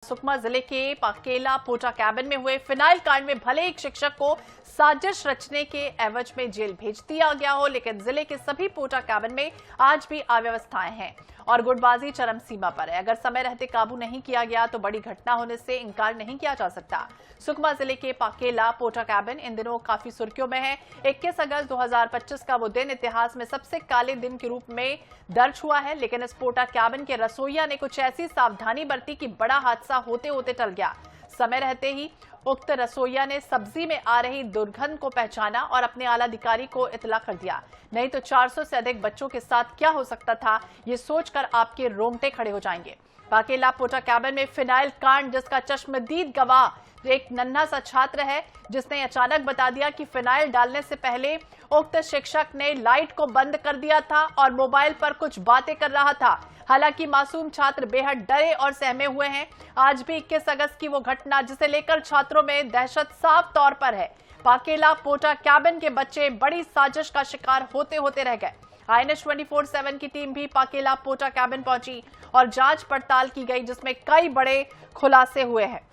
सुकमा जिले के पाकेला पोटा कैबिन में हुए फिनाइल कांड में भले एक शिक्षक को साजिश रचने के एवज में जेल भेज दिया गया हो, लेकिन जिले के सभी पोटा कैबिन में आज भी अव्यवस्थाएं हैं और गुटबाजी चरम सीमा पर है। अगर समय रहते काबू नहीं किया गया तो बड़ी घटना होने से इनकार नहीं किया जा सकता। सुकमा जिले के पाकेला पोटा कैबिन इन दिनों काफी सुर्खियों में है। 21 अगस्त 2025 का वो दिन इतिहास में सबसे काले दिन के रूप में दर्ज हुआ है, लेकिन इस पोटा कैबिन के रसोइया ने कुछ ऐसी सावधानी बरती कि बड़ा हादसा होते होते टल गया। समय रहते ही उक्त रसोइया ने सब्जी में आ रही दुर्गंध को पहचाना और अपने आला अधिकारी को इतला कर दिया। नहीं तो 400 से अधिक बच्चों के साथ क्या हो सकता था, ये सोचकर आपके रोंगटे खड़े हो जाएंगे। पाकेला पोटा कैबिन में फिनाइल कांड, जिसका चश्मदीद गवाह एक नन्हा सा छात्र है, जिसने अचानक बता दिया कि फिनाइल डालने से पहले उक्त शिक्षक ने लाइट को बंद कर दिया था और मोबाइल पर कुछ बातें कर रहा था। हालांकि मासूम छात्र बेहद डरे और सहमे हुए हैं। आज भी 21 अगस्त की वो घटना, जिसे लेकर छात्रों में दहशत साफ तौर पर है। पाकेला पोटा कैबिन के बच्चे बड़ी साजिश का शिकार होते होते रह गए। INS 24/7 की टीम भी पाकेला पोटा कैबिन पहुंची और जांच पड़ताल की गई, जिसमें कई बड़े खुलासे हुए हैं।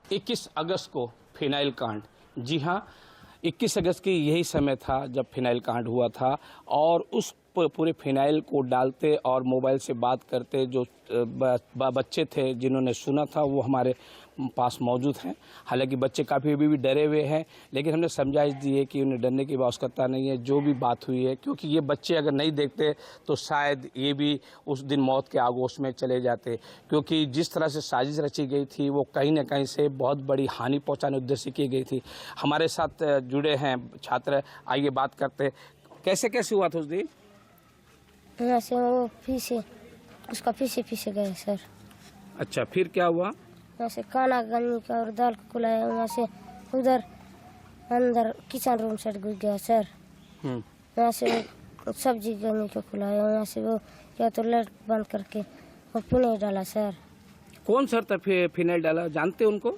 21 अगस्त को फिनाइल कांड, जी हाँ, 21 अगस्त की यही समय था जब फिनाइल कांड हुआ था और उस पूरे फिनाइल को डालते और मोबाइल से बात करते जो बच्चे थे जिन्होंने सुना था वो हमारे पास मौजूद हैं। हालांकि बच्चे काफ़ी अभी भी डरे हुए हैं, लेकिन हमने समझाइश दी है कि उन्हें डरने की आवश्यकता नहीं है। जो भी बात हुई है, क्योंकि ये बच्चे अगर नहीं देखते तो शायद ये भी उस दिन मौत के आगोश में चले जाते, क्योंकि जिस तरह से साजिश रची गई थी वो कहीं ना कहीं से बहुत बड़ी हानि पहुंचाने उद्देश्य की गई थी। हमारे साथ जुड़े हैं छात्र, आइए बात करते। कैसे कैसे हुआ था उस दिन? से वो पीछे उसका पीछे गए सर। अच्छा, फिर क्या हुआ? वहाँ से खाना गन्नी का और दाल को खुलाया, वहाँ से उधर अंदर किचन रूम से घुस गया सर। वहाँ से सब्जी गन्नी को खुलाया, वहाँ से वो क्या तो लाइट बंद करके और फिनाइल डाला सर। कौन सर था फिनाइल डाला, जानते उनको?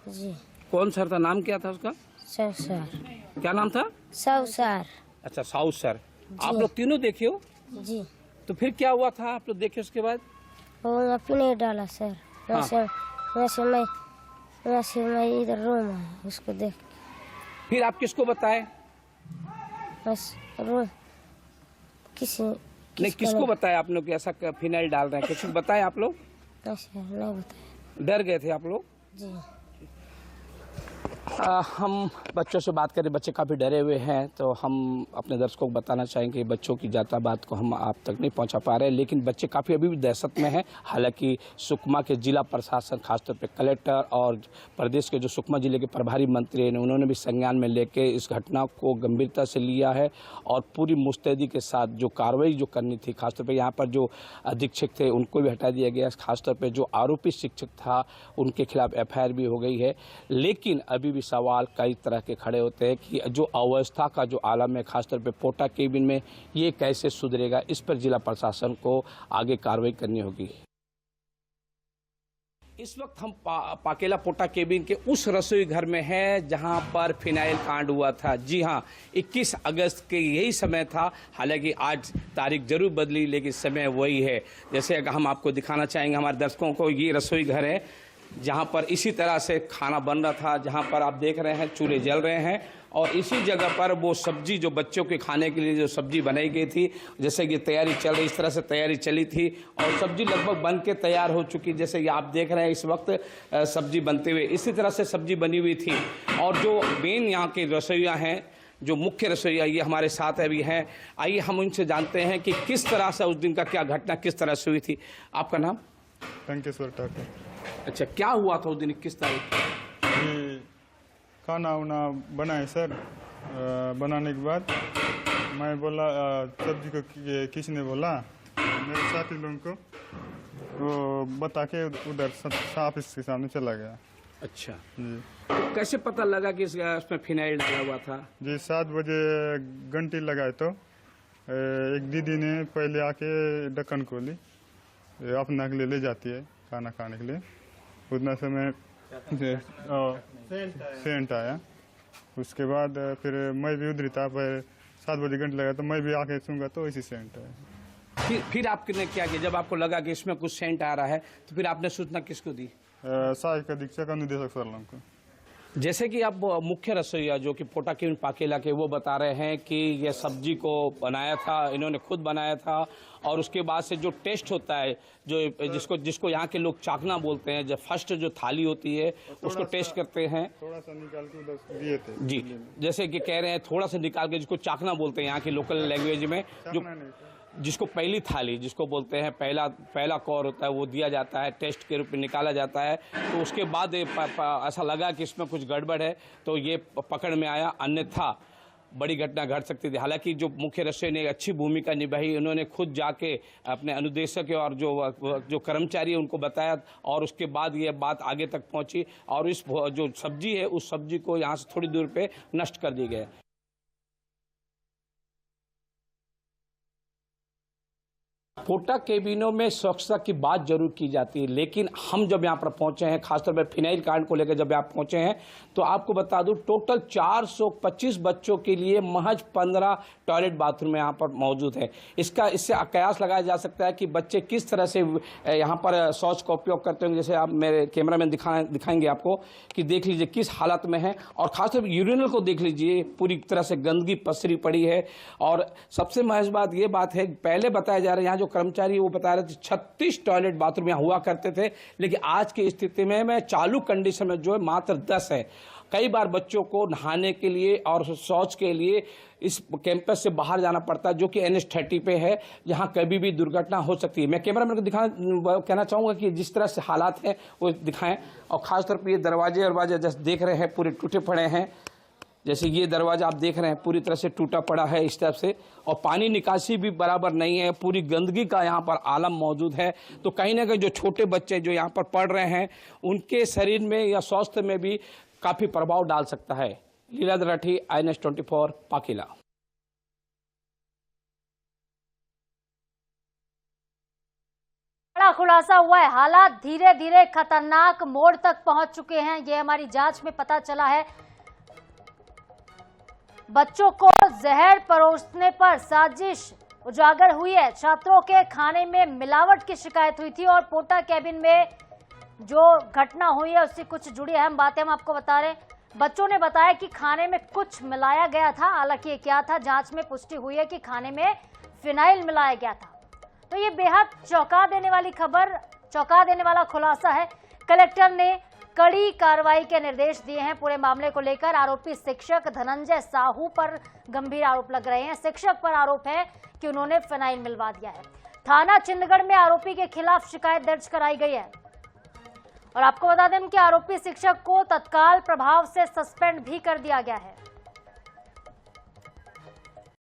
जी। कौन सर था, नाम क्या था उसका? साउ सर। क्या नाम था? साउ सर। अच्छा, साउ सर। आप लोग तीनों देखे हो? जी। तो फिर क्या हुआ था, आप लोग देखे उसके बाद? वो फिनाइल डाला सर। वैसे मैं इधर रूम आया उसको देख। फिर आप किसको बताए? बस रूम किसको बताया आप लोग कि ऐसा फिनाइल डाल रहे हैं? किसी को बताया आप लोग? नहीं बताया। डर गए थे आप लोग? जी। हम बच्चों से बात करें, बच्चे काफ़ी डरे हुए हैं, तो हम अपने दर्शकों को बताना चाहेंगे बच्चों की ज़्यादा बात को हम आप तक नहीं पहुंचा पा रहे हैं, लेकिन बच्चे काफ़ी अभी भी दहशत में हैं। हालांकि सुकमा के जिला प्रशासन, खासतौर पे कलेक्टर और प्रदेश के जो सुकमा जिले के प्रभारी मंत्री हैं, उन्होंने भी संज्ञान में लेके इस घटना को गंभीरता से लिया है और पूरी मुस्तैदी के साथ जो कार्रवाई जो करनी थी, खासतौर पर यहाँ पर जो अधीक्षक थे उनको भी हटा दिया गया। खासतौर पर जो आरोपी शिक्षक था उनके खिलाफ FIR भी हो गई है, लेकिन अभी भी सवाल कई तरह के खड़े होते हैं कि जो अवस्था का जो आलम है, खासतौर पे पोटा केबिन में, ये कैसे सुधरेगा। इस पर जिला प्रशासन को आगे कार्रवाई करनी होगी। इस वक्त हम पाकेला पोटा केबिन के उस रसोई घर में हैं जहां पर फिनाइल कांड हुआ था। जी हां, 21 अगस्त के यही समय था। हालांकि आज तारीख जरूर बदली, लेकिन समय वही है। जैसे हम आपको दिखाना चाहेंगे हमारे दर्शकों को, ये रसोई घर है जहां पर इसी तरह से खाना बन रहा था, जहां पर आप देख रहे हैं चूल्हे जल रहे हैं और इसी जगह पर वो सब्जी जो बच्चों के खाने के लिए जो सब्जी बनाई गई थी, जैसे कि तैयारी चल रही, इस तरह से तैयारी चली थी और सब्जी लगभग बन के तैयार हो चुकी। जैसे कि आप देख रहे हैं इस वक्त सब्जी बनते हुए, इसी तरह से सब्जी बनी हुई थी। और जो मेन यहाँ के रसोइया हैं, जो मुख्य रसोइया, ये हमारे साथ अभी हैं। आइए हम उनसे जानते हैं कि किस तरह से उस दिन का क्या घटना किस तरह से हुई थी। आपका नाम? टंकेश्वर ठाकुर। अच्छा, क्या हुआ था उस दिन 21 तारीख? खाना उना बनाए सर। बनाने के बाद मैं बोला सब्जी को किसने बोला, मेरे साथी लोगों को, वो बता के उधर साफ इसके सामने चला गया। अच्छा जी। तो कैसे पता लगा कि इसमें फिनाइल डाला हुआ था? जी, 7 बजे घंटी लगाए तो एक दीदी ने पहले आके ढक्कन खोली, अपना के लिए ले जाती है खाना खाने के लिए। उतना समय सेंट आया। उसके बाद फिर मैं भी उधर था, पर 7 बजे घंटे लगा तो मैं भी आके सूंगा तो इसी सेंट है। फिर आपने क्या किया जब आपको लगा कि इसमें कुछ सेंट आ रहा है, तो फिर आपने सूचना किसको दी? सहायक अधीक्षक निदेशक सर लोगों को। जैसे कि अब मुख्य रसोईया जो कि पोटा केबिन पाकेला के, वो बता रहे हैं कि ये सब्जी को बनाया था, इन्होंने खुद बनाया था, और उसके बाद से जो टेस्ट होता है, जो जिसको यहाँ के लोग चाकना बोलते हैं, जब फर्स्ट जो थाली होती है उसको टेस्ट करते हैं। थोड़ा सा निकाल के उधर दिए थे जी, जैसे कि कह रहे हैं थोड़ा सा निकाल के, जिसको चाकना बोलते हैं यहाँ की लोकल लैंग्वेज में, जो जिसको पहली थाली जिसको बोलते हैं, पहला कौर होता है, वो दिया जाता है, टेस्ट के रूप में निकाला जाता है। तो उसके बाद ऐसा लगा कि इसमें कुछ गड़बड़ है, तो ये पकड़ में आया, अन्यथा बड़ी घटना घट सकती थी। हालांकि जो मुख्य रसोई ने अच्छी भूमिका निभाई, उन्होंने खुद जाके अपने अनुदेशक और जो कर्मचारी उनको बताया, और उसके बाद ये बात आगे तक पहुंची, और इस जो सब्जी है उस सब्जी को यहाँ से थोड़ी दूर पे नष्ट कर दी गई। पोटा केबिनों में स्वच्छता की बात जरूर की जाती है, लेकिन हम जब यहाँ पर पहुंचे हैं, खासतौर पर फिनाइल कांड को लेकर जब आप पहुंचे हैं, तो आपको बता दूं टोटल 425 बच्चों के लिए महज 15 टॉयलेट बाथरूम यहाँ पर मौजूद है। इससे कयास लगाया जा सकता है कि बच्चे किस तरह से यहाँ पर शौच का उपयोग करते होंगे। जैसे आप मेरे कैमरा में दिखाएंगे आपको कि देख लीजिए किस हालत में है, और खासतौर पर यूरिनल को देख लीजिए, पूरी तरह से गंदगी पसरी पड़ी है। और सबसे महज बात ये बात है, पहले बताया जा रहा है यहाँ जो कर्मचारी वो बता रहे थे 36 टॉयलेट बाथरूम यहाँ हुआ करते थे, लेकिन आज की स्थिति में चालू कंडीशन में जो है मात्र 10 है। कई बार बच्चों को नहाने के लिए और शौच के लिए इस कैंपस से बाहर जाना पड़ता है, जो कि NH30 पे है, जहाँ कभी भी दुर्घटना हो सकती है। मैं कैमरामैन को कहना चाहूँगा कि जिस तरह से हालात हैं वो दिखाएं, और खासतौर पर ये दरवाजे जैसे देख रहे हैं पूरे टूटे पड़े हैं। जैसे ये दरवाजा आप देख रहे हैं पूरी तरह से टूटा पड़ा है इस तरफ से, और पानी निकासी भी बराबर नहीं है, पूरी गंदगी का यहाँ पर आलम मौजूद है। तो कहीं ना कहीं जो छोटे बच्चे जो यहाँ पर पढ़ रहे हैं, उनके शरीर में या स्वास्थ्य में भी काफी प्रभाव डाल सकता है। लीलाधर राठी, INS24 पाकेला। बड़ा खुलासा हुआ है, हालात धीरे धीरे खतरनाक मोड़ तक पहुंच चुके हैं, ये हमारी जांच में पता चला है। बच्चों को जहर परोसने पर साजिश उजागर हुई है। छात्रों के खाने में मिलावट की शिकायत हुई थी, और पोटा केबिन में जो घटना हुई है उससे कुछ जुड़ी अहम बातें हम आपको बता रहे हैं। बच्चों ने बताया कि खाने में कुछ मिलाया गया था, हालांकि ये क्या था जांच में पुष्टि हुई है कि खाने में फिनाइल मिलाया गया था। तो ये बेहद चौंका देने वाली खबर, चौंका देने वाला खुलासा है। कलेक्टर ने कड़ी कार्रवाई के निर्देश दिए हैं पूरे मामले को लेकर। आरोपी शिक्षक धनंजय साहू पर गंभीर आरोप लग रहे हैं। शिक्षक पर आरोप है कि उन्होंने फिनाइल मिलवा दिया है। थाना चिंदगढ़ में आरोपी के खिलाफ शिकायत दर्ज कराई गई है, और आपको बता दें कि आरोपी शिक्षक को तत्काल प्रभाव से सस्पेंड भी कर दिया गया है।